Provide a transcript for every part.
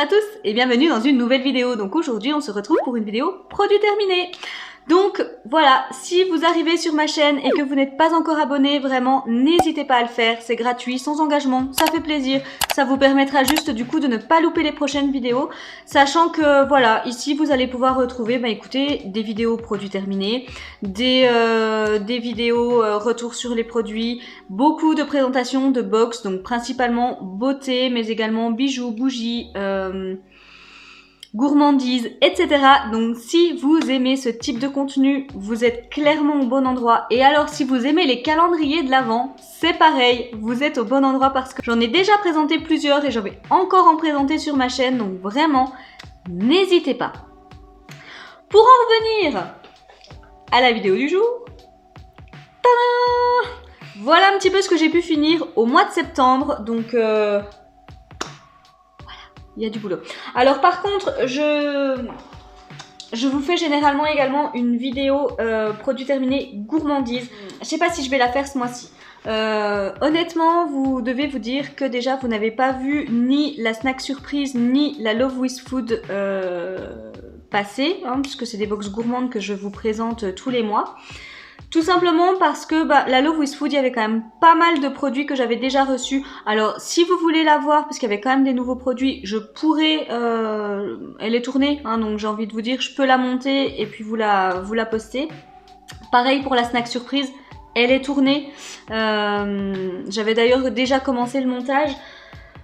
à tous et bienvenue dans une nouvelle vidéo. Donc aujourd'hui on se retrouve pour une vidéo produit terminé. Donc voilà, si vous arrivez sur ma chaîne et que vous n'êtes pas encore abonné, vraiment n'hésitez pas à le faire, c'est gratuit, sans engagement, ça fait plaisir. Ça vous permettra juste du coup de ne pas louper les prochaines vidéos, sachant que voilà, ici vous allez pouvoir retrouver, écoutez, des vidéos produits terminés, des vidéos retour sur les produits, beaucoup de présentations de box, donc principalement beauté, mais également bijoux, bougies, gourmandise, etc. Donc si vous aimez ce type de contenu, vous êtes clairement au bon endroit. Et alors si vous aimez les calendriers de l'Avent, c'est pareil, vous êtes au bon endroit parce que j'en ai déjà présenté plusieurs et je vais encore en présenter sur ma chaîne. Donc vraiment, n'hésitez pas. Pour en revenir à la vidéo du jour, tada, voilà un petit peu ce que j'ai pu finir au mois de septembre. Donc il y a du boulot. Alors par contre, je vous fais généralement également une vidéo produit terminé gourmandise. Je sais pas si je vais la faire ce mois-ci. Honnêtement, vous devez vous dire que déjà vous n'avez pas vu ni la snack surprise ni la Love with Food passer, puisque c'est des box gourmandes que je vous présente tous les mois. Tout simplement parce que la Love with Food, il y avait quand même pas mal de produits que j'avais déjà reçus. Alors, si vous voulez la voir, parce qu'il y avait quand même des nouveaux produits, je pourrais... elle est tournée, donc j'ai envie de vous dire, je peux la monter et puis vous la poster. Pareil pour la snack surprise, elle est tournée. J'avais d'ailleurs déjà commencé le montage.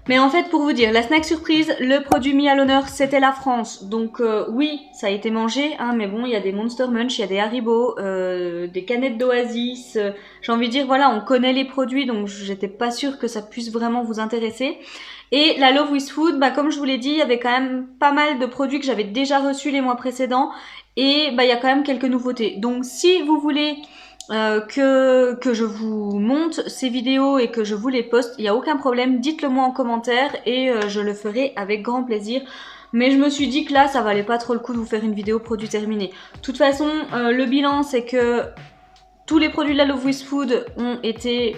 Mais en fait, pour vous dire, la snack surprise, le produit mis à l'honneur, c'était la France. Donc oui, ça a été mangé, mais bon, il y a des Monster Munch, il y a des Haribo, des canettes d'Oasis. J'ai envie de dire, voilà, on connaît les produits, donc j'étais pas sûre que ça puisse vraiment vous intéresser. Et la Love with Food, comme je vous l'ai dit, il y avait quand même pas mal de produits que j'avais déjà reçus les mois précédents. Et il y a quand même quelques nouveautés. Donc si vous voulez... que je vous monte ces vidéos et que je vous les poste, il n'y a aucun problème, dites-le moi en commentaire et je le ferai avec grand plaisir. Mais je me suis dit que là, ça valait pas trop le coup de vous faire une vidéo produit terminé. De toute façon, le bilan, c'est que tous les produits de la Love with Food ont été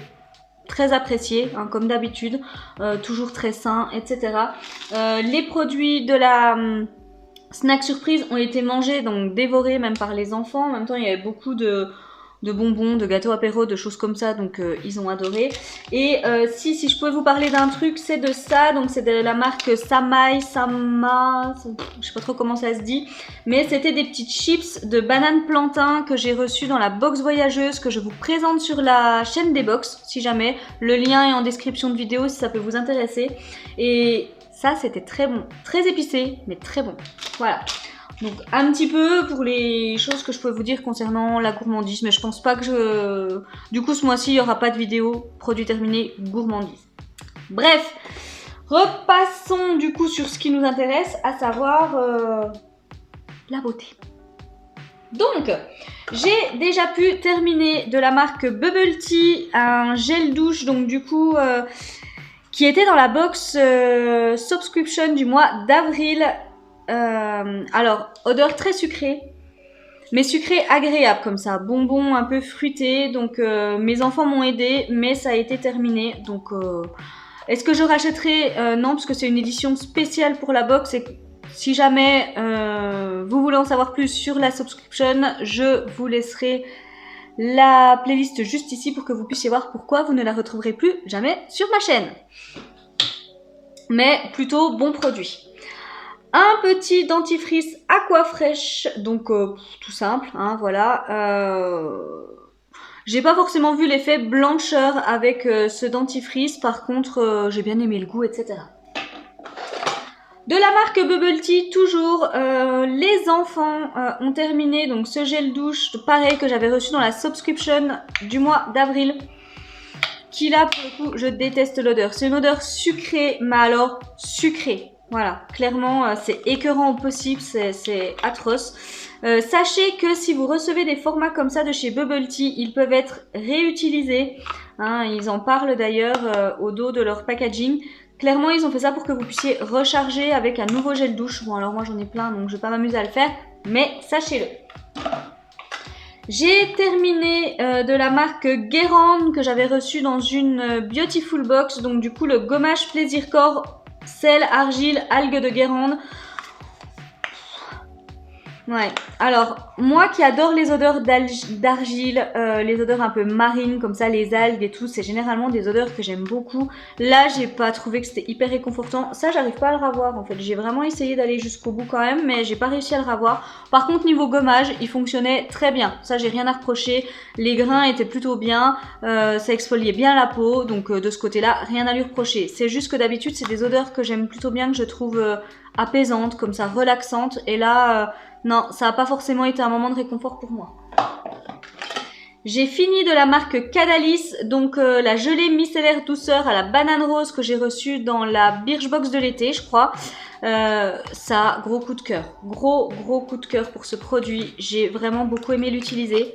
très appréciés, comme d'habitude, toujours très sains, etc. Les produits de la... snack surprise ont été mangés, donc dévorés même par les enfants. En même temps, il y avait beaucoup de bonbons, de gâteaux apéro, de choses comme ça, donc ils ont adoré. Et si je pouvais vous parler d'un truc, c'est de ça, donc c'est de la marque Sama, je sais pas trop comment ça se dit, mais c'était des petites chips de banane plantain que j'ai reçues dans la box voyageuse, que je vous présente sur la chaîne des box, si jamais. Le lien est en description de vidéo si ça peut vous intéresser. Et ça, c'était très bon, très épicé, mais très bon. Voilà. Donc un petit peu pour les choses que je peux vous dire concernant la gourmandise, mais je pense pas que du coup ce mois-ci il n'y aura pas de vidéo produit terminé gourmandise. Bref, repassons du coup sur ce qui nous intéresse, à savoir la beauté. Donc, j'ai déjà pu terminer de la marque Bubble Tea un gel douche, donc du coup qui était dans la box subscription du mois d'avril. Alors, odeur très sucrée, mais sucrée agréable comme ça, bonbon un peu fruité, donc mes enfants m'ont aidé, mais ça a été terminé, donc est-ce que je rachèterai? Non, parce que c'est une édition spéciale pour la box, et si jamais vous voulez en savoir plus sur la subscription, je vous laisserai la playlist juste ici pour que vous puissiez voir pourquoi vous ne la retrouverez plus jamais sur ma chaîne. Mais plutôt bon produit. Un petit dentifrice Aquafresh, donc tout simple, voilà. J'ai pas forcément vu l'effet blancheur avec ce dentifrice, par contre j'ai bien aimé le goût, etc. De la marque Bubble Tea, toujours, les enfants ont terminé donc ce gel douche, pareil que j'avais reçu dans la subscription du mois d'avril. Qui là, pour le coup, je déteste l'odeur. C'est une odeur sucrée, mais alors sucrée. Voilà, clairement, c'est écœurant au possible, c'est atroce. Sachez que si vous recevez des formats comme ça de chez Bubble Tea, ils peuvent être réutilisés. Ils en parlent d'ailleurs au dos de leur packaging. Clairement, ils ont fait ça pour que vous puissiez recharger avec un nouveau gel douche. Bon, alors moi j'en ai plein, donc je vais pas m'amuser à le faire, mais sachez-le. J'ai terminé de la marque Guérande que j'avais reçu dans une Beautiful Box, donc du coup le gommage Plaisir Corps Sel, argile, algues de Guérande. Ouais, alors moi qui adore les odeurs d'argile, les odeurs un peu marines comme ça, les algues et tout, c'est généralement des odeurs que j'aime beaucoup. Là, j'ai pas trouvé que c'était hyper réconfortant. Ça, j'arrive pas à le ravoir en fait. J'ai vraiment essayé d'aller jusqu'au bout quand même, mais j'ai pas réussi à le ravoir. Par contre, niveau gommage, il fonctionnait très bien. Ça, j'ai rien à reprocher. Les grains étaient plutôt bien, ça exfoliait bien la peau, donc de ce côté-là, rien à lui reprocher. C'est juste que d'habitude, c'est des odeurs que j'aime plutôt bien, que je trouve apaisantes, comme ça, relaxantes. Et là... non, ça n'a pas forcément été un moment de réconfort pour moi. J'ai fini de la marque Cadalis, donc la gelée micellaire douceur à la banane rose que j'ai reçue dans la Birchbox de l'été, je crois. Ça, gros coup de cœur. Gros coup de cœur pour ce produit. J'ai vraiment beaucoup aimé l'utiliser.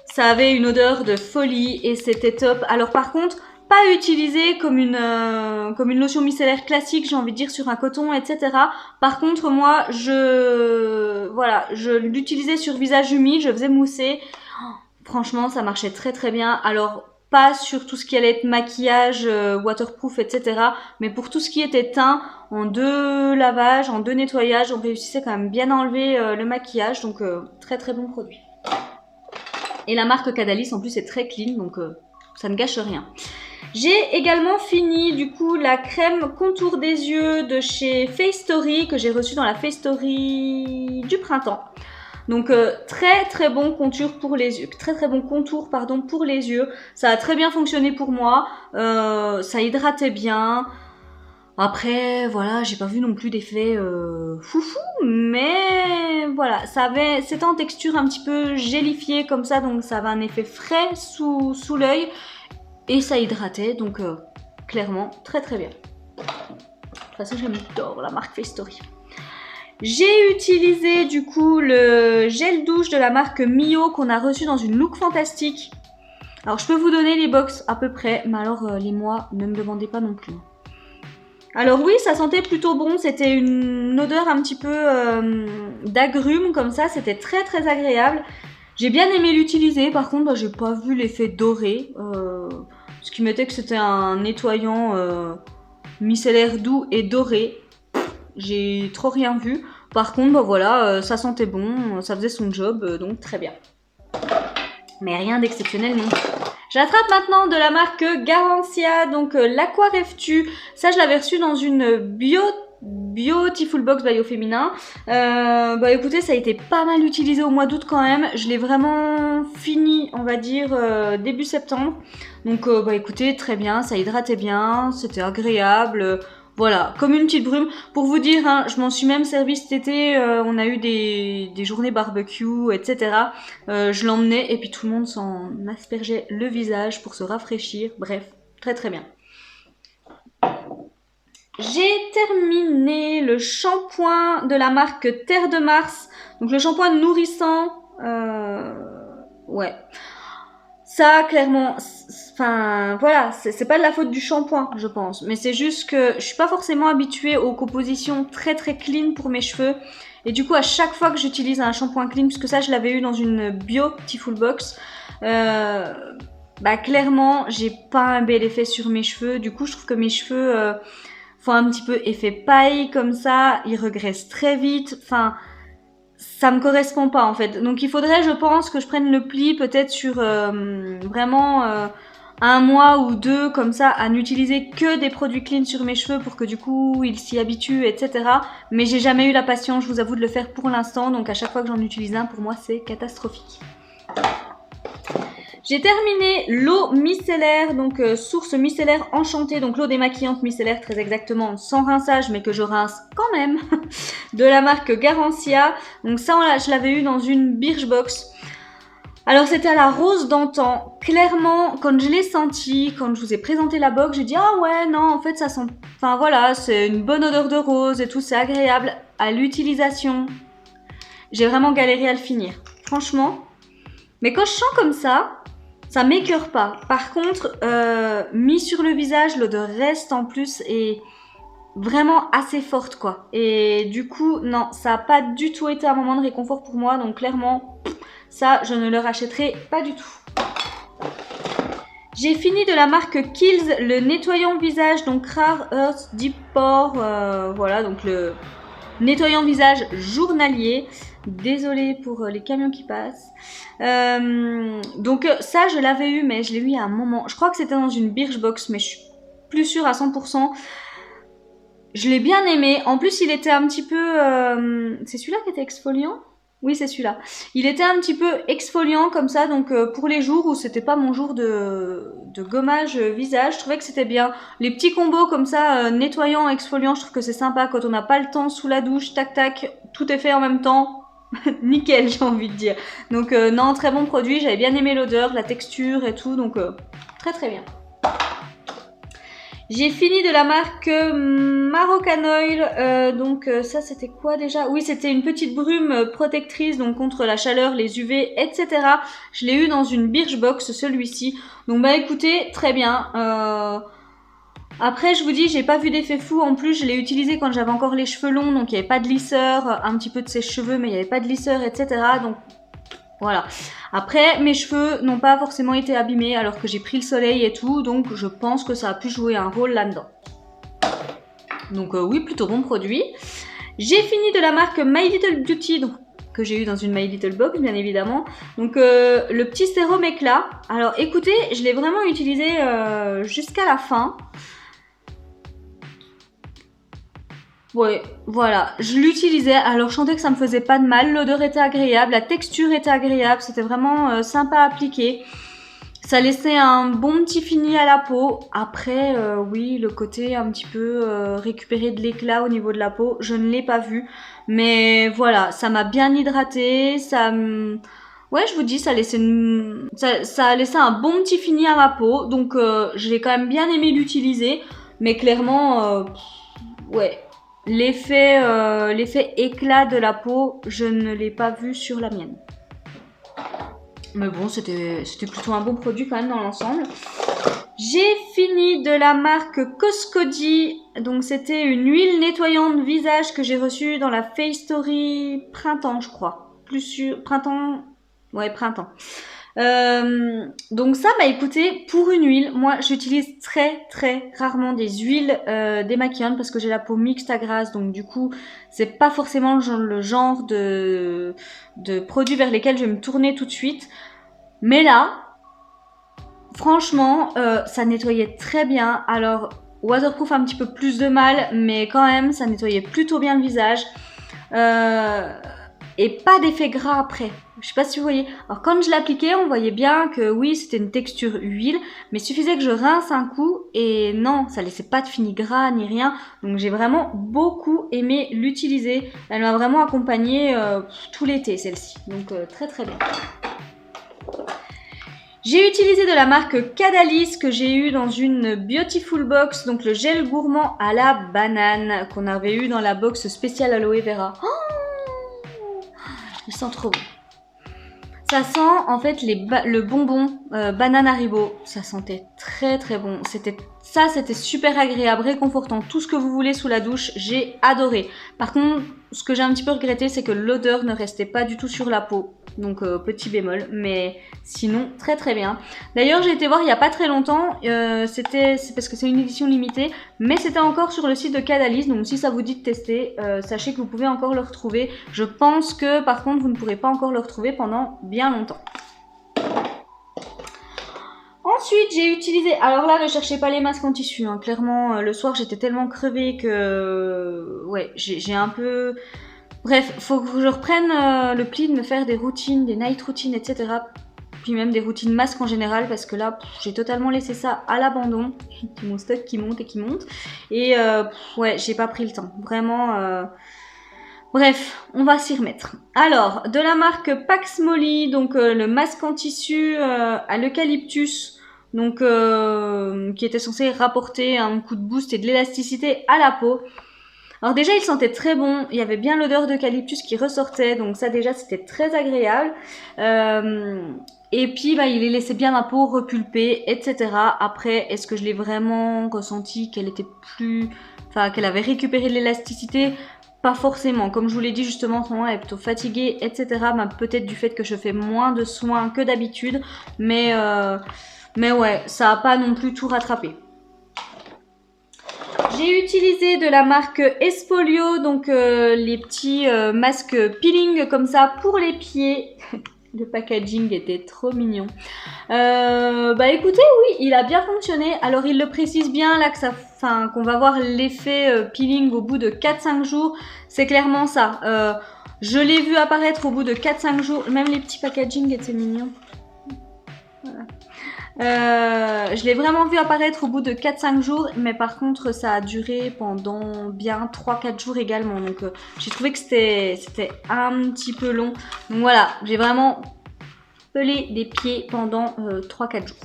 Ça avait une odeur de folie et c'était top. Alors par contre... pas utilisé comme une lotion micellaire classique, j'ai envie de dire, sur un coton, etc. Par contre, moi, je l'utilisais sur visage humide, je faisais mousser. Oh, franchement, ça marchait très très bien. Alors, pas sur tout ce qui allait être maquillage, waterproof, etc. Mais pour tout ce qui était teint, en 2 lavages, en 2 nettoyages, on réussissait quand même bien à enlever le maquillage. Donc, très très bon produit. Et la marque Cadalis, en plus, est très clean, donc ça ne gâche rien. J'ai également fini du coup la crème contour des yeux de chez Face Story que j'ai reçue dans la Face Story du printemps. Donc très très bon contour pour les yeux, pour les yeux. Ça a très bien fonctionné pour moi, ça hydratait bien. Après voilà, j'ai pas vu non plus d'effet foufou, mais voilà, c'était en texture un petit peu gélifiée comme ça, donc ça avait un effet frais sous l'œil. Et ça hydratait, donc clairement, très très bien. De toute façon, j'adore la marque Face Story. J'ai utilisé du coup le gel douche de la marque Mio qu'on a reçu dans une look fantastique. Alors, je peux vous donner les box à peu près, mais alors les mois, ne me demandez pas non plus. Alors oui, ça sentait plutôt bon, c'était une odeur un petit peu d'agrumes comme ça, c'était très très agréable. J'ai bien aimé l'utiliser, par contre, j'ai pas vu l'effet doré. Ce qui mettait que c'était un nettoyant micellaire doux et doré. J'ai trop rien vu. Par contre, voilà, ça sentait bon, ça faisait son job, donc très bien. Mais rien d'exceptionnel non plus. J'attrape maintenant de la marque Garancia, donc l'Aquareftu. Ça, je l'avais reçu dans une Beautiful Box by Au Féminin. Écoutez, ça a été pas mal utilisé au mois d'août quand même. Je l'ai vraiment fini, on va dire, début septembre. Donc écoutez, très bien, ça hydratait bien, c'était agréable. Voilà, comme une petite brume. Pour vous dire, hein, je m'en suis même servi cet été, on a eu des journées barbecue, etc. Je l'emmenais et puis tout le monde s'en aspergeait le visage pour se rafraîchir. Bref, très très bien. J'ai terminé le shampoing de la marque Terre de Mars. Donc le shampoing nourrissant. Ouais. Ça, clairement, enfin, voilà, c'est pas de la faute du shampoing, je pense. Mais c'est juste que je suis pas forcément habituée aux compositions très très clean pour mes cheveux. Et du coup, à chaque fois que j'utilise un shampoing clean, puisque ça, je l'avais eu dans une Beautiful Box, clairement, j'ai pas un bel effet sur mes cheveux. Du coup, je trouve que mes cheveux font un petit peu effet paille comme ça. Ils regressent très vite. Enfin... ça me correspond pas en fait. Donc il faudrait, je pense, que je prenne le pli peut-être sur vraiment 1 mois ou 2 comme ça, à n'utiliser que des produits clean sur mes cheveux pour que du coup ils s'y habituent, etc. Mais j'ai jamais eu la patience, je vous avoue, de le faire pour l'instant. Donc à chaque fois que j'en utilise un, pour moi c'est catastrophique. J'ai terminé l'eau micellaire, donc source micellaire enchantée, donc l'eau démaquillante micellaire très exactement, sans rinçage mais que je rince quand même, de la marque Garancia. Donc ça, je l'avais eu dans une Birchbox. Alors c'était à la rose d'antan. Clairement, quand je l'ai senti, quand je vous ai présenté la box, j'ai dit ah ouais non en fait ça sent, enfin voilà, c'est une bonne odeur de rose et tout, c'est agréable à l'utilisation. J'ai vraiment galéré à le finir, franchement. Mais quand je sens comme ça m'écœure pas. Par contre, mis sur le visage, l'odeur reste en plus et vraiment assez forte quoi. Et du coup, non, ça n'a pas du tout été un moment de réconfort pour moi. Donc clairement, ça, je ne le rachèterai pas du tout. J'ai fini de la marque Kiehl's le nettoyant visage, donc Rare Earth Deep Pore, voilà, donc le nettoyant visage journalier. Désolée pour les camions qui passent. Donc ça, je l'avais eu, mais je l'ai eu il y a un moment. Je crois que c'était dans une Birchbox, mais je suis plus sûre à 100%. Je l'ai bien aimé. En plus, il était un petit peu... C'est celui-là qui était exfoliant ? Oui, c'est celui-là. Il était un petit peu exfoliant comme ça, donc pour les jours où c'était pas mon jour de gommage visage, je trouvais que c'était bien. Les petits combos comme ça, nettoyant, exfoliant, je trouve que c'est sympa quand on n'a pas le temps sous la douche, tac tac, tout est fait en même temps. Nickel, j'ai envie de dire. Donc non, très bon produit, j'avais bien aimé l'odeur, la texture et tout, donc très très bien. J'ai fini de la marque Moroccan Oil, donc ça c'était quoi déjà? Oui, c'était une petite brume protectrice donc contre la chaleur, les UV, etc. Je l'ai eu dans une Birchbox celui-ci. Donc bah écoutez, très bien. Après je vous dis, j'ai pas vu d'effet fou. En plus je l'ai utilisé quand j'avais encore les cheveux longs, donc il n'y avait pas de lisseur, un petit peu de sèche-cheveux mais il n'y avait pas de lisseur, etc. Donc voilà. Après, mes cheveux n'ont pas forcément été abîmés alors que j'ai pris le soleil et tout, donc je pense que ça a pu jouer un rôle là-dedans. Donc oui, plutôt bon produit. J'ai fini de la marque My Little Beauty, donc, que j'ai eu dans une My Little Box, bien évidemment. Donc le petit sérum éclat. Alors écoutez, je l'ai vraiment utilisé jusqu'à la fin. Ouais, voilà, je l'utilisais, alors je sentais que ça me faisait pas de mal, l'odeur était agréable, la texture était agréable, c'était vraiment sympa à appliquer. Ça laissait un bon petit fini à la peau. Après, oui, le côté un petit peu récupérer de l'éclat au niveau de la peau, je ne l'ai pas vu. Mais voilà, ça m'a bien hydraté, ouais, je vous dis, ça a laissé un bon petit fini à ma peau, donc j'ai quand même bien aimé l'utiliser. Mais clairement, ouais. L'effet éclat de la peau, je ne l'ai pas vu sur la mienne. Mais bon, c'était plutôt un bon produit quand même dans l'ensemble. J'ai fini de la marque Coscodi. Donc c'était une huile nettoyante visage que j'ai reçue dans la Face Story printemps, je crois. Plus sûr, printemps. Ouais, printemps. Donc ça, bah écoutez, pour une huile, moi j'utilise très très rarement des huiles démaquillantes parce que j'ai la peau mixte à grasse, donc du coup c'est pas forcément le genre de produits vers lesquels je vais me tourner tout de suite. Mais là, franchement, ça nettoyait très bien. Alors waterproof un petit peu plus de mal, mais quand même ça nettoyait plutôt bien le visage. Et pas d'effet gras après. Je sais pas si vous voyez. Alors quand je l'appliquais, on voyait bien que oui, c'était une texture huile, mais il suffisait que je rince un coup et non, ça laissait pas de fini gras ni rien. Donc j'ai vraiment beaucoup aimé l'utiliser. Elle m'a vraiment accompagnée tout l'été celle-ci. Donc très très bien. J'ai utilisé de la marque Cadalis que j'ai eu dans une Beautiful Box, donc le gel gourmand à la banane qu'on avait eu dans la box spéciale aloe vera. Oh, il sent trop bon. Ça sent en fait le bonbon banane Haribo. Ça sentait très très bon. C'était super agréable, réconfortant. Tout ce que vous voulez sous la douche, j'ai adoré. Par contre, ce que j'ai un petit peu regretté, c'est que l'odeur ne restait pas du tout sur la peau. Donc petit bémol, mais sinon très très bien. D'ailleurs j'ai été voir il n'y a pas très longtemps, c'est parce que c'est une édition limitée, mais c'était encore sur le site de Cadalis, donc si ça vous dit de tester, sachez que vous pouvez encore le retrouver. Je pense que par contre vous ne pourrez pas encore le retrouver pendant bien longtemps. Ensuite j'ai utilisé, alors là ne cherchez pas les masques en tissu, hein. Clairement le soir j'étais tellement crevée que ouais j'ai un peu... Bref, faut que je reprenne le pli de me faire des routines, des night routines, etc. Puis même des routines masques en général, parce que là, j'ai totalement laissé ça à l'abandon. J'ai mon stock qui monte et qui monte. Et ouais, j'ai pas pris le temps. Vraiment... Bref, on va s'y remettre. Alors, de la marque Pax Molly, donc le masque en tissu à l'eucalyptus, donc qui était censé rapporter un coup de boost et de l'élasticité à la peau. Alors déjà, il sentait très bon, il y avait bien l'odeur d'eucalyptus qui ressortait, donc ça déjà c'était très agréable. Et puis bah, il laissait bien ma peau repulper, etc. Après, est-ce que je l'ai vraiment ressenti qu'elle était qu'elle avait récupéré de l'élasticité? Pas forcément, comme je vous l'ai dit justement, en ce moment elle est plutôt fatiguée, etc. Bah, peut-être du fait que je fais moins de soins que d'habitude, mais Mais ouais, ça n'a pas non plus tout rattrapé. J'ai utilisé de la marque Espolio, donc les petits masques peeling comme ça pour les pieds. Le packaging était trop mignon. Bah écoutez, oui, il a bien fonctionné. Alors il le précise bien là que qu'on va voir l'effet peeling au bout de 4-5 jours. C'est clairement ça. Je l'ai vu apparaître au bout de 4-5 jours. Même les petits packaging étaient mignons. Voilà. Je l'ai vraiment vu apparaître au bout de 4-5 jours, mais par contre ça a duré pendant bien 3-4 jours également, donc j'ai trouvé que c'était un petit peu long. Donc voilà, j'ai vraiment pelé des pieds pendant 3-4 jours.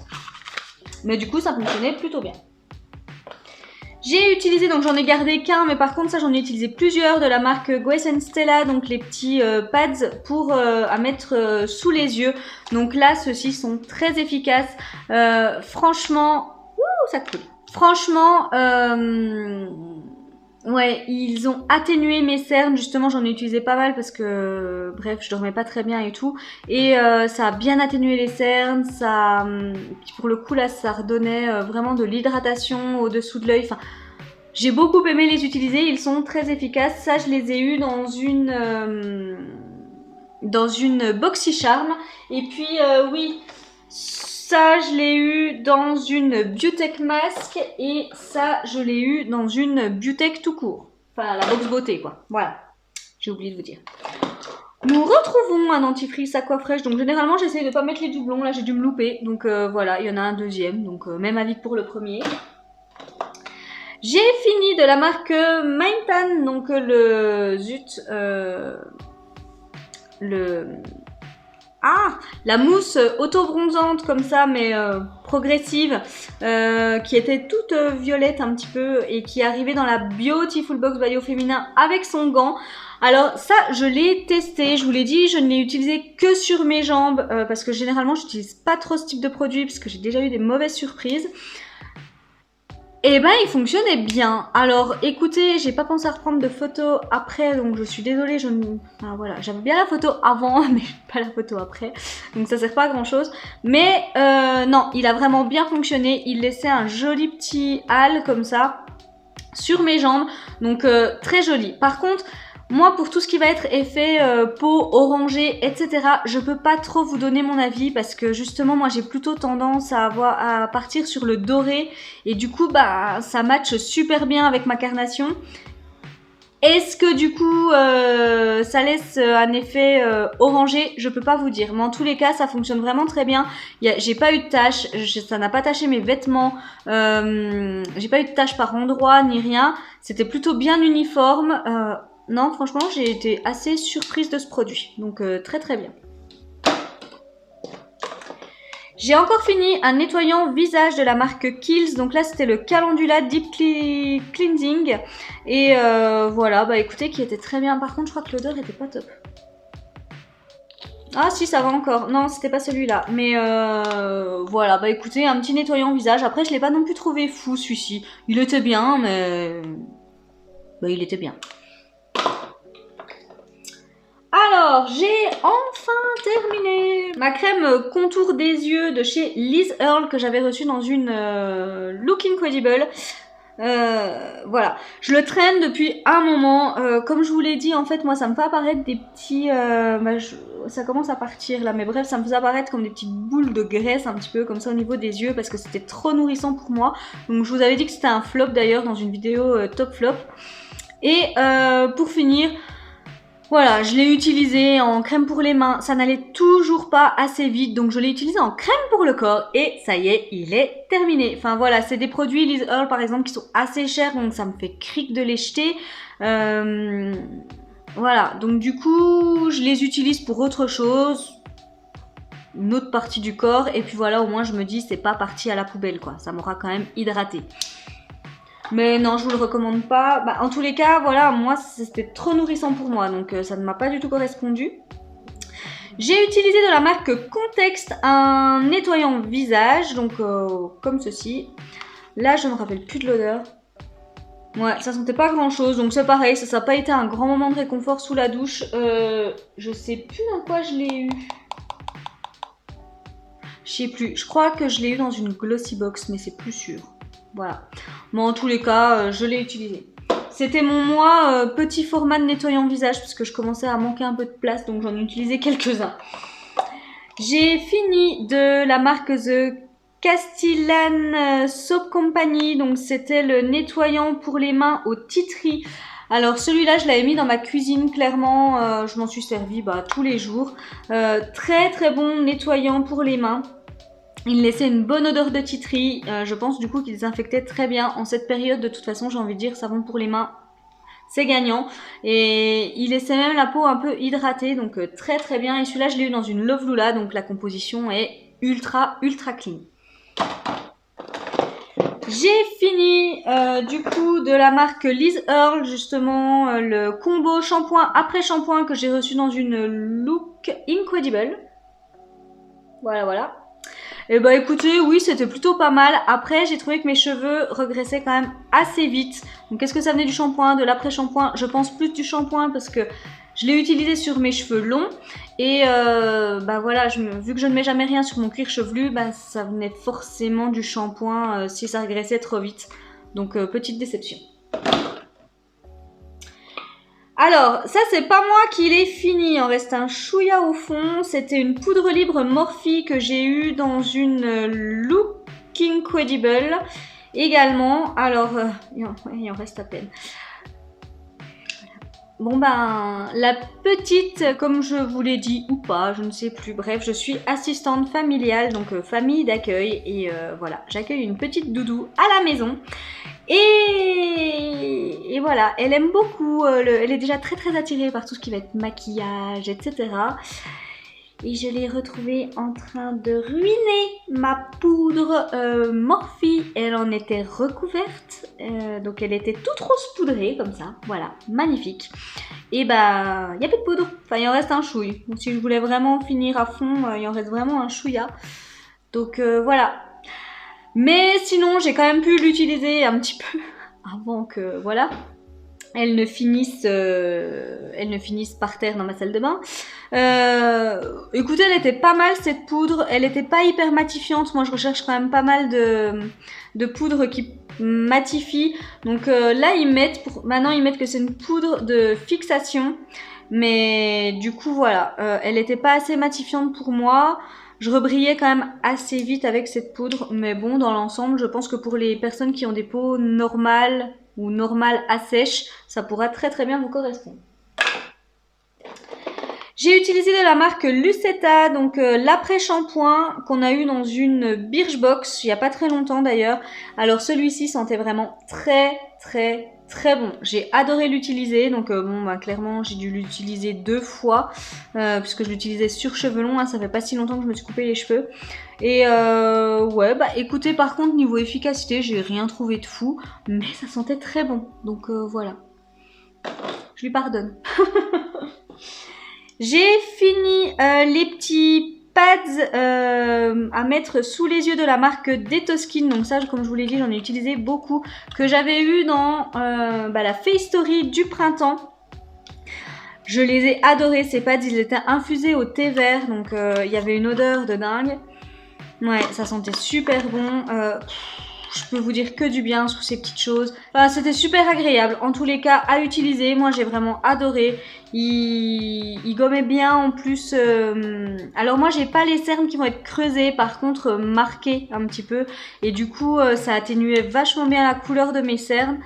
Mais du coup ça fonctionnait plutôt bien. J'ai utilisé, donc j'en ai gardé qu'un, mais par contre ça j'en ai utilisé plusieurs de la marque Guess & Stella, donc les petits pads pour à mettre sous les yeux. Donc là ceux-ci sont très efficaces. Franchement, ça coule. Franchement, ouais, ils ont atténué mes cernes. Justement, j'en ai utilisé pas mal parce que, bref, je dormais pas très bien et tout. Et ça a bien atténué les cernes. Ça, pour le coup, là, ça redonnait vraiment de l'hydratation au-dessous de l'œil. Enfin, j'ai beaucoup aimé les utiliser. Ils sont très efficaces. Ça, je les ai eus dans une BoxyCharm. Et puis, oui, ça, je l'ai eu dans une Biotech Mask et ça, je l'ai eu dans une Biotech tout court. Enfin, la box beauté, quoi. Voilà. J'ai oublié de vous dire. Nous retrouvons un dentifrice Aquafresh. Donc, généralement, j'essaie de ne pas mettre les doublons. Là, j'ai dû me louper. Donc, voilà, il y en a un deuxième. Donc, même avis que pour le premier. J'ai fini de la marque Mindtan. Donc, la mousse auto-bronzante comme ça, mais progressive, qui était toute violette un petit peu et qui arrivait dans la Beautiful Box Bio Féminin avec son gant. Alors ça, je l'ai testé, je vous l'ai dit, je ne l'ai utilisé que sur mes jambes parce que généralement, j'utilise pas trop ce type de produit parce que j'ai déjà eu des mauvaises surprises. Et ben il fonctionnait bien. Alors écoutez, j'ai pas pensé à reprendre de photos après, donc je suis désolée, enfin, voilà, j'avais bien la photo avant, mais pas la photo après, donc ça sert pas à grand chose. Mais non, il a vraiment bien fonctionné, il laissait un joli petit halo comme ça sur mes jambes, donc très joli. Par contre, moi, pour tout ce qui va être effet peau orangée, etc., je peux pas trop vous donner mon avis parce que justement, moi, j'ai plutôt tendance à partir sur le doré et du coup, bah, ça matche super bien avec ma carnation. Est-ce que du coup, ça laisse un effet orangé? Je peux pas vous dire, mais en tous les cas, ça fonctionne vraiment très bien. J'ai pas eu de taches, ça n'a pas taché mes vêtements, j'ai pas eu de taches par endroit ni rien. C'était plutôt bien uniforme. Non, franchement, j'ai été assez surprise de ce produit. Donc, très très bien. J'ai encore fini un nettoyant visage de la marque Kiehl's. Donc là, c'était le Calendula Deep Cleansing. Et voilà, bah écoutez, qui était très bien. Par contre, je crois que l'odeur était pas top. Ah si, ça va encore. Non, c'était pas celui-là. Mais voilà, bah écoutez, un petit nettoyant visage. Après, je l'ai pas non plus trouvé fou, celui-ci. Il était bien, mais... bah, il était bien. Alors, j'ai enfin terminé ma crème contour des yeux de chez Liz Earle que j'avais reçue dans une Look Incredible. Voilà, je le traîne depuis un moment. Comme je vous l'ai dit, en fait, moi, ça me fait apparaître des petits... ça commence à partir là, mais bref, ça me faisait apparaître comme des petites boules de graisse un petit peu comme ça au niveau des yeux parce que c'était trop nourrissant pour moi. Donc, je vous avais dit que c'était un flop d'ailleurs dans une vidéo top flop. Et pour finir... Voilà, je l'ai utilisé en crème pour les mains, ça n'allait toujours pas assez vite, donc je l'ai utilisé en crème pour le corps et ça y est, il est terminé. Enfin voilà, c'est des produits Liz Earle par exemple qui sont assez chers, donc ça me fait cric de les jeter. Voilà, donc du coup, je les utilise pour autre chose, une autre partie du corps, et puis voilà, au moins je me dis c'est pas parti à la poubelle quoi, ça m'aura quand même hydraté. Mais non, je vous le recommande pas. Bah, en tous les cas, voilà, moi, c'était trop nourrissant pour moi, donc ça ne m'a pas du tout correspondu. J'ai utilisé de la marque Context un nettoyant visage, donc comme ceci. Là, je ne me rappelle plus de l'odeur. Ouais, ça sentait pas grand chose, donc c'est pareil, ça n'a pas été un grand moment de réconfort sous la douche. Je sais plus dans quoi je l'ai eu. Je sais plus, je crois que je l'ai eu dans une Glossy Box, mais c'est plus sûr. Voilà. Mais en tous les cas, je l'ai utilisé. C'était mon mois petit format de nettoyant visage, parce que je commençais à manquer un peu de place, donc j'en ai utilisé quelques-uns. J'ai fini de la marque The Castellane Soap Company, donc c'était le nettoyant pour les mains au tea tree. Alors celui-là je l'avais mis dans ma cuisine, clairement je m'en suis servi tous les jours. Très très bon nettoyant pour les mains. Il laissait une bonne odeur de tea tree. Je pense du coup qu'il désinfectait très bien en cette période. De toute façon j'ai envie de dire savon pour les mains, c'est gagnant. Et il laissait même la peau un peu hydratée, donc très très bien. Et celui-là je l'ai eu dans une Love Lula, donc la composition est ultra clean. J'ai fini du coup de la marque Liz Earl, justement le combo shampoing après shampoing que j'ai reçu dans une Look Incredible. Voilà. Et bah écoutez, oui, c'était plutôt pas mal. Après, j'ai trouvé que mes cheveux regressaient quand même assez vite. Donc est-ce que ça venait du shampoing, de l'après-shampoing? Je pense plus du shampoing parce que je l'ai utilisé sur mes cheveux longs. Et voilà, vu que je ne mets jamais rien sur mon cuir chevelu, ça venait forcément du shampoing si ça régressait trop vite. Donc petite déception. Alors, ça c'est pas moi qui l'ai fini, il en reste un chouïa au fond. C'était une poudre libre Morphe que j'ai eue dans une Look Incredible également. Alors, il en reste à peine. Bon la petite, comme je vous l'ai dit ou pas, je ne sais plus. Bref, je suis assistante familiale, donc famille d'accueil. Et voilà, j'accueille une petite doudou à la maison. Et voilà, elle aime beaucoup, elle est déjà très attirée par tout ce qui va être maquillage, etc. Et je l'ai retrouvée en train de ruiner ma poudre Morphe. Elle en était recouverte, donc elle était toute rose poudrée comme ça, voilà, magnifique. Et il n'y a plus de poudre, enfin il en reste un chouille. Donc si je voulais vraiment finir à fond, il en reste vraiment un chouïa. Donc voilà. Mais sinon, j'ai quand même pu l'utiliser un petit peu avant que, voilà, elle ne finisse par terre dans ma salle de bain. Écoutez, elle était pas mal cette poudre. Elle était pas hyper matifiante. Moi, je recherche quand même pas mal de poudre qui matifie. Donc là, maintenant, ils mettent que c'est une poudre de fixation. Mais du coup, voilà, elle était pas assez matifiante pour moi. Je rebrillais quand même assez vite avec cette poudre, mais bon, dans l'ensemble, je pense que pour les personnes qui ont des peaux normales ou normales à sèche, ça pourra très bien vous correspondre. J'ai utilisé de la marque Lucetta, donc l'après-shampoing qu'on a eu dans une Birchbox, il n'y a pas très longtemps d'ailleurs. Alors celui-ci sentait vraiment très bon. J'ai adoré l'utiliser, donc clairement j'ai dû l'utiliser 2 fois puisque je l'utilisais sur cheveux longs, hein, ça fait pas si longtemps que je me suis coupé les cheveux. Et écoutez, par contre niveau efficacité j'ai rien trouvé de fou, mais ça sentait très bon, donc voilà, je lui pardonne. J'ai fini les petits pads à mettre sous les yeux de la marque Detoskin. Donc ça, comme je vous l'ai dit, j'en ai utilisé beaucoup. Que j'avais eu dans la Face Story du printemps. Je les ai adorés, ces pads. Ils étaient infusés au thé vert. Donc il y avait une odeur de dingue. Ouais, ça sentait super bon. Je peux vous dire que du bien sur ces petites choses. Enfin, c'était super agréable. En tous les cas, à utiliser. Moi, j'ai vraiment adoré. Il gommait bien en plus. Alors moi, j'ai pas les cernes qui vont être creusées. Par contre, marquées un petit peu. Et du coup, ça atténuait vachement bien la couleur de mes cernes.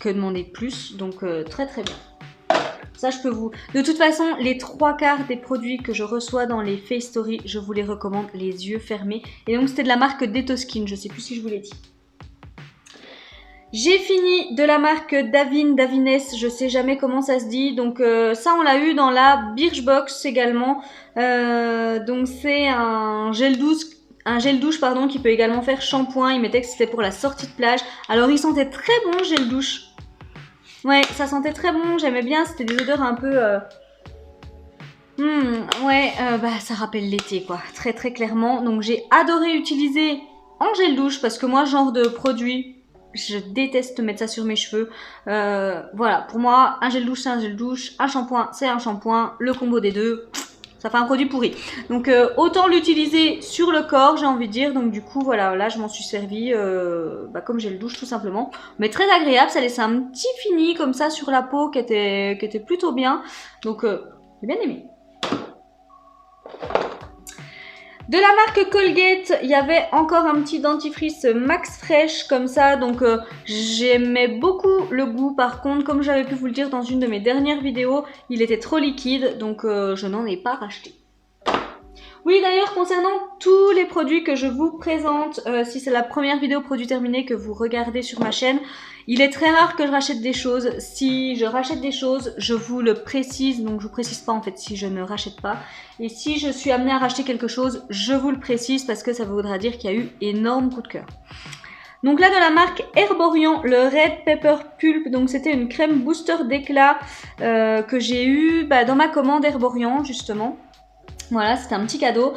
Que demander de plus. Donc, très bien. Ça, je peux vous... De toute façon, les 3/4 des produits que je reçois dans les Face Story, je vous les recommande les yeux fermés. Et donc, c'était de la marque Detoskin. Je sais plus si je vous l'ai dit. J'ai fini de la marque Davines, je sais jamais comment ça se dit. Donc, ça, on l'a eu dans la Birchbox également. Donc, c'est un gel douche qui peut également faire shampoing. Il mettait que c'était pour la sortie de plage. Alors, il sentait très bon, gel douche. Ouais, ça sentait très bon, j'aimais bien, c'était des odeurs un peu... ça rappelle l'été quoi, très clairement. Donc j'ai adoré utiliser en gel douche parce que moi, genre de produit, je déteste mettre ça sur mes cheveux. Voilà, pour moi, un gel douche c'est un gel douche, un shampoing c'est un shampoing, le combo des deux, ça fait un produit pourri. Donc autant l'utiliser sur le corps, j'ai envie de dire. Donc du coup, voilà, là je m'en suis servi comme j'ai le douche tout simplement. Mais très agréable, ça laissait un petit fini comme ça sur la peau qui était plutôt bien. Donc j'ai bien aimé. De la marque Colgate, il y avait encore un petit dentifrice Max Fresh comme ça, donc j'aimais beaucoup le goût. Par contre, comme j'avais pu vous le dire dans une de mes dernières vidéos, il était trop liquide, donc je n'en ai pas racheté. Oui, d'ailleurs, concernant tous les produits que je vous présente, si c'est la première vidéo produit terminé que vous regardez sur ma chaîne, il est très rare que je rachète des choses. Si je rachète des choses, je vous le précise, donc je vous précise pas en fait si je ne rachète pas. Et si je suis amenée à racheter quelque chose, je vous le précise parce que ça voudra dire qu'il y a eu énorme coup de cœur. Donc là, de la marque Herborian, le Red Pepper Pulp, donc c'était une crème booster d'éclat que j'ai eu dans ma commande Herborian justement. Voilà, c'était un petit cadeau.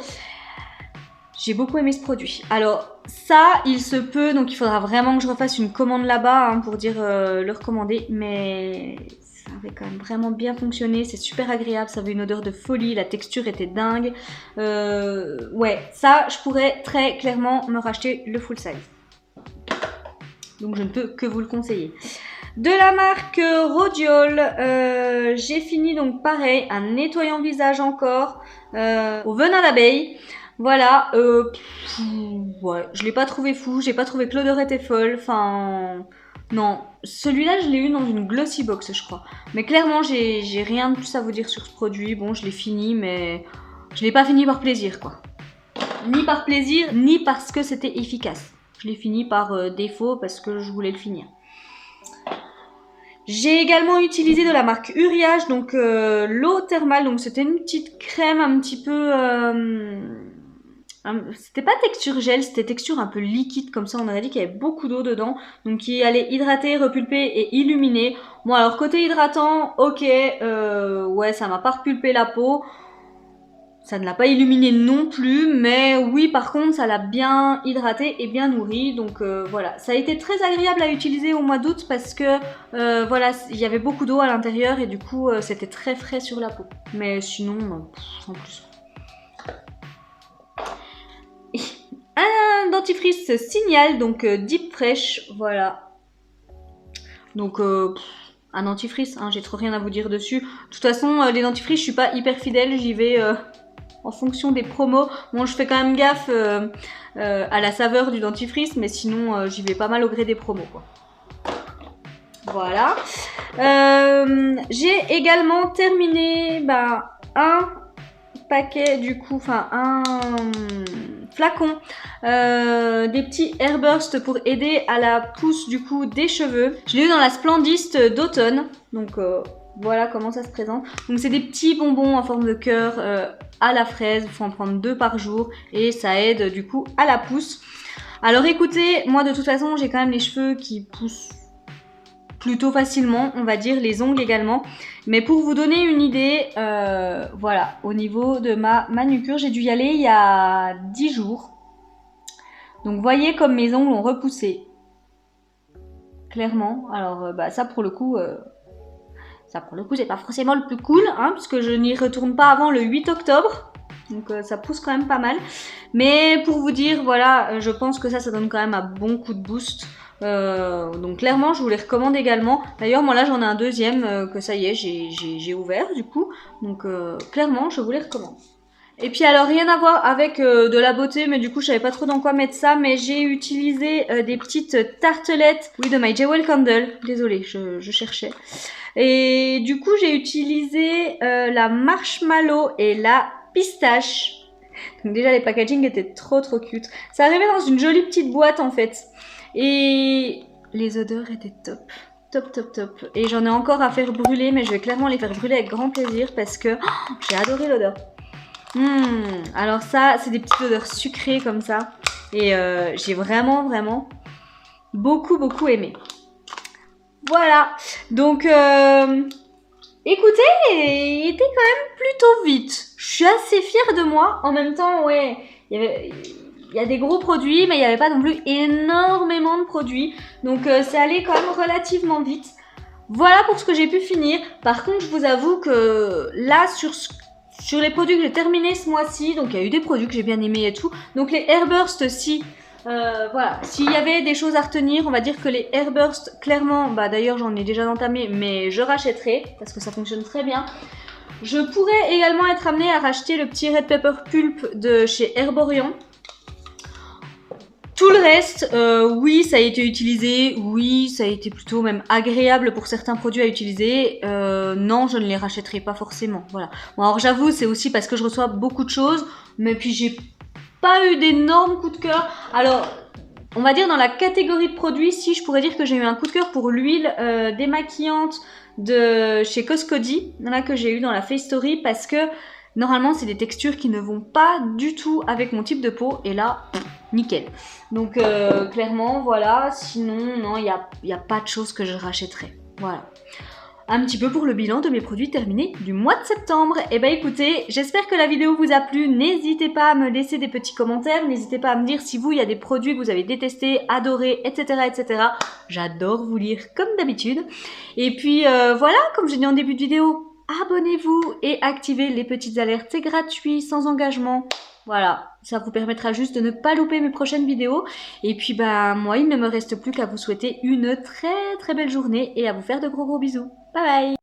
J'ai beaucoup aimé ce produit. Alors ça, il se peut, donc il faudra vraiment que je refasse une commande là-bas pour dire le recommander. Mais ça avait quand même vraiment bien fonctionné. C'est super agréable, ça avait une odeur de folie, la texture était dingue. Ouais, ça, je pourrais très clairement me racheter le full size. Donc je ne peux que vous le conseiller. De la marque Rodiol, j'ai fini donc pareil, un nettoyant visage encore au venin d'abeille. Voilà, ouais, je l'ai pas trouvé fou, j'ai pas trouvé que l'odeur était folle, enfin... Non, celui-là je l'ai eu dans une glossy box je crois. Mais clairement j'ai rien de plus à vous dire sur ce produit, bon je l'ai fini mais je l'ai pas fini par plaisir quoi. Ni par plaisir, ni parce que c'était efficace. Je l'ai fini par défaut parce que je voulais le finir. J'ai également utilisé de la marque Uriage, donc l'eau thermale, donc c'était une petite crème un petit peu... c'était pas texture gel, c'était texture un peu liquide comme ça, on aurait dit qu'il y avait beaucoup d'eau dedans, donc qui allait hydrater, repulper et illuminer. Bon alors côté hydratant, ok, ouais ça m'a pas repulpé la peau. Ça ne l'a pas illuminé non plus, mais oui, par contre, ça l'a bien hydraté et bien nourri. Donc voilà, ça a été très agréable à utiliser au mois d'août parce que voilà, il y avait beaucoup d'eau à l'intérieur et du coup, c'était très frais sur la peau. Mais sinon, sans plus. Un dentifrice Signal, donc Deep Fresh, voilà. Donc un dentifrice, hein, j'ai trop rien à vous dire dessus. De toute façon, les dentifrices, je suis pas hyper fidèle, j'y vais... en fonction des promos. Bon, je fais quand même gaffe à la saveur du dentifrice, mais sinon, j'y vais pas mal au gré des promos, quoi. Voilà. J'ai également terminé un paquet, du coup, enfin, un flacon des petits Airburst pour aider à la pousse, du coup, des cheveux. Je l'ai eu dans la Splendiste d'automne, donc... voilà comment ça se présente. Donc c'est des petits bonbons en forme de cœur à la fraise. Il faut en prendre 2 par jour et ça aide du coup à la pousse. Alors écoutez, moi de toute façon j'ai quand même les cheveux qui poussent plutôt facilement, on va dire, les ongles également. Mais pour vous donner une idée, voilà, au niveau de ma manucure, j'ai dû y aller il y a 10 jours. Donc voyez comme mes ongles ont repoussé. Clairement, alors ça pour le coup... ça, pour le coup, c'est pas forcément le plus cool, hein, puisque je n'y retourne pas avant le 8 octobre. Donc, ça pousse quand même pas mal. Mais pour vous dire, voilà, je pense que ça donne quand même un bon coup de boost. Donc, clairement, je vous les recommande également. D'ailleurs, moi, là, j'en ai un deuxième que ça y est, j'ai ouvert, du coup. Donc, clairement, je vous les recommande. Et puis alors rien à voir avec de la beauté, mais du coup je savais pas trop dans quoi mettre ça, mais j'ai utilisé des petites tartelettes, oui, de My Jewel Candle, désolée, je cherchais. Et du coup j'ai utilisé la marshmallow et la pistache. Donc déjà les packaging étaient trop cute. Ça arrivait dans une jolie petite boîte en fait. Et les odeurs étaient top. Et j'en ai encore à faire brûler, mais je vais clairement les faire brûler avec grand plaisir parce que j'ai adoré l'odeur. Alors ça, c'est des petites odeurs sucrées comme ça. Et j'ai vraiment beaucoup aimé. Voilà. Donc, écoutez, il était quand même plutôt vite. Je suis assez fière de moi. En même temps, ouais, il y a des gros produits, mais il n'y avait pas non plus énormément de produits. Donc, ça allait quand même relativement vite. Voilà pour ce que j'ai pu finir. Par contre, je vous avoue que là, sur ce sur les produits que j'ai terminés ce mois-ci, donc il y a eu des produits que j'ai bien aimés et tout. Donc les Airburst, si voilà, s'il y avait des choses à retenir, on va dire que les Airburst, clairement, bah d'ailleurs j'en ai déjà entamé, mais je rachèterai parce que ça fonctionne très bien. Je pourrais également être amenée à racheter le petit Red Pepper Pulp de chez Herborian. Tout le reste, oui, ça a été utilisé, oui, ça a été plutôt même agréable pour certains produits à utiliser. Non, je ne les rachèterai pas forcément. Voilà. Bon, alors j'avoue, c'est aussi parce que je reçois beaucoup de choses, mais puis j'ai pas eu d'énormes coups de cœur. Alors, on va dire dans la catégorie de produits, si je pourrais dire que j'ai eu un coup de cœur pour l'huile démaquillante de chez Coscodi, là que j'ai eu dans la Face Story, parce que normalement c'est des textures qui ne vont pas du tout avec mon type de peau, et là, nickel. Donc clairement, voilà, sinon, non, il n'y a pas de choses que je rachèterais. Voilà. Un petit peu pour le bilan de mes produits terminés du mois de septembre. Et bah écoutez, j'espère que la vidéo vous a plu. N'hésitez pas à me laisser des petits commentaires. N'hésitez pas à me dire si vous, il y a des produits que vous avez détestés, adorés, etc. etc. J'adore vous lire comme d'habitude. Et puis voilà, comme j'ai dit en début de vidéo, abonnez-vous et activez les petites alertes. C'est gratuit, sans engagement. Voilà, ça vous permettra juste de ne pas louper mes prochaines vidéos. Et puis bah moi, il ne me reste plus qu'à vous souhaiter une très très belle journée et à vous faire de gros bisous. Bye bye!